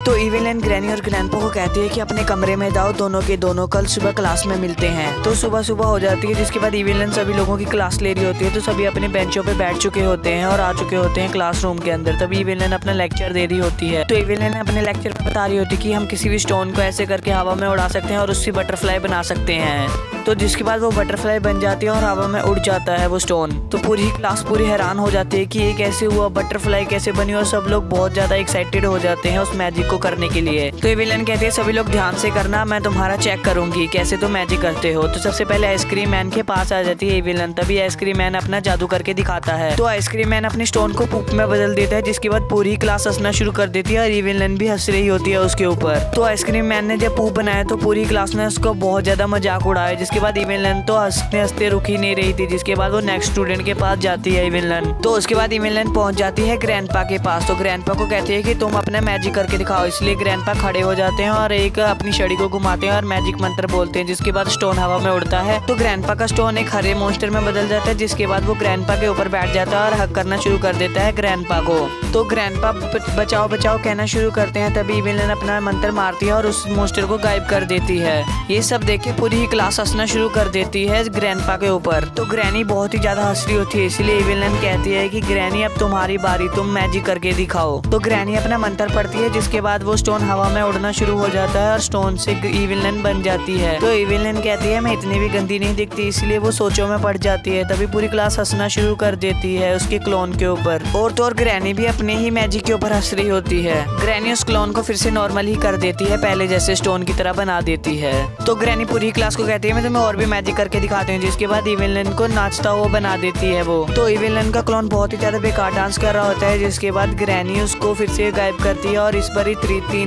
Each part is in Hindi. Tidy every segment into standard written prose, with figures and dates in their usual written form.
तो इवेलिन ग्रैनी और ग्रैंडपा को कहती है कि अपने कमरे में जाओ, दोनों के दोनों कल सुबह क्लास में मिलते हैं। तो सुबह सुबह हो जाती है, जिसके बाद इवेलिन सभी लोगों की क्लास ले रही होती है। तो सभी अपने बेंचों पे बैठ चुके होते हैं और आ चुके होते हैं क्लासरूम के अंदर। तभी इवेलिन अपना लेक्चर दे रही होती है। तो इवेलिन अपने लेक्चर में बता रही होती है कि हम किसी भी स्टोन को ऐसे करके हवा में उड़ा सकते हैं और उससे बटरफ्लाई बना सकते हैं। तो जिसके बाद वो बटरफ्लाई बन जाती है और हवा में उड़ जाता है वो स्टोन। तो पूरी क्लास पूरी हैरान हो जाती है कि ये कैसे हुआ, बटरफ्लाई कैसे बनी, और सब लोग बहुत ज्यादा एक्साइटेड हो जाते हैं उस मैजिक को करने के लिए। तो इवेलिन कहते हैं सभी लोग ध्यान से करना, मैं तुम्हारा चेक करूंगी कैसे तुम मैजिक करते हो। तो सबसे पहले आइसक्रीम मैन के पास आ जाती है इवेलिन। तभी आइसक्रीम मैन अपना जादू करके दिखाता है। तो आइसक्रीम मैन अपने स्टोन को पूप में बदल देता है, जिसके बाद पूरी क्लास हंसना शुरू कर देती है और इवेलिन भी हंस रही होती है उसके ऊपर। तो आइसक्रीम मैन ने जब पूप बनाया तो पूरी क्लास ने उसको बहुत ज्यादा मजाक उड़ाया। जिसके बाद इवेलिन तो हंसते हंसते रुक ही नहीं रही थी। जिसके बाद वो नेक्स्ट स्टूडेंट के पास जाती है इवेलिन। तो उसके बाद इवेलिन पहुंच जाती है ग्रैंडपा के पास। तो ग्रैंडपा को कहती है कि तुम अपना मैजिक करके दिखाओ। इसलिए ग्रैंडपा खड़े हो जाते हैं और एक अपनी छड़ी को घुमाते हैं और मैजिक मंत्र बोलते हैं। जिसके बाद स्टोन हवा में उड़ता है। तो ग्रैंडपा का स्टोन एक हरे मॉन्स्टर में बदल जाता है। जिसके बाद वो ग्रैंडपा के ऊपर बैठ जाता है और हक करना शुरू कर देता है ग्रैंडपा को। तो ग्रैंडपा बचाओ बचाओ कहना शुरू करते हैं। तभी इवेलिन अपना मंत्र मारती है और उस मॉन्स्टर को गायब कर देती है। ये सब देख के पूरी ही क्लास हंसना शुरू कर देती है ग्रैंडपा के ऊपर। तो ग्रैनी बहुत ही ज्यादा हंस रही होती है। इसलिए इवेलिन कहती है कि ग्रैनी अब तुम्हारी बारी, तुम मैजिक करके दिखाओ। तो ग्रैनी अपना मंत्र पढ़ती है। जिसके बाद वो स्टोन हवा में उड़ना शुरू हो जाता है और स्टोन से इवेलिन बन जाती है। तो इवेलिन कहती है मैं इतनी भी गंदी नहीं दिखती। इसलिए वो सोचों में पड़ जाती है। तभी पूरी क्लास हंसना शुरू कर देती है उसके क्लोन के ऊपर। और तो और ग्रैनी भी अपने ही मैजिक के ऊपर हंस रही होती है। ग्रैनी उस क्लोन को फिर से नॉर्मल ही कर देती है, पहले जैसे स्टोन की तरह बना देती है। तो ग्रैनी पूरी क्लास को कहती है मैं तुम्हें और भी मैजिक करके दिखाती हूँ। जिसके बाद इवेलिन को नाचता हुआ बना देती है वो। तो इवेलिन का क्लोन बहुत ही ज्यादा बेकार डांस कर रहा होता है। जिसके बाद ग्रैनी उसको फिर से गायब करती है और इस बार ही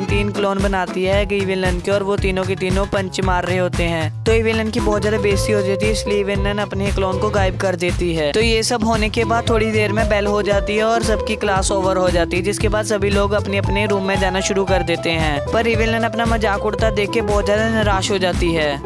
तीन क्लोन बनाती है इवेलिन के, और वो तीनों के तीनों पंच मार रहे होते हैं। तो इवेलिन की बहुत ज्यादा बेइज्जती हो जाती है। इसलिए इवेलिन अपने क्लोन को गायब कर देती है। तो ये सब होने के बाद थोड़ी देर में बेल हो जाती है और सबकी क्लास ओवर हो जाती है। जिसके बाद सभी लोग अपने अपने रूम में जाना शुरू कर देते हैं। पर इवेलिन अपना मजाक उड़ता देख के बहुत ज्यादा निराश हो जाती है।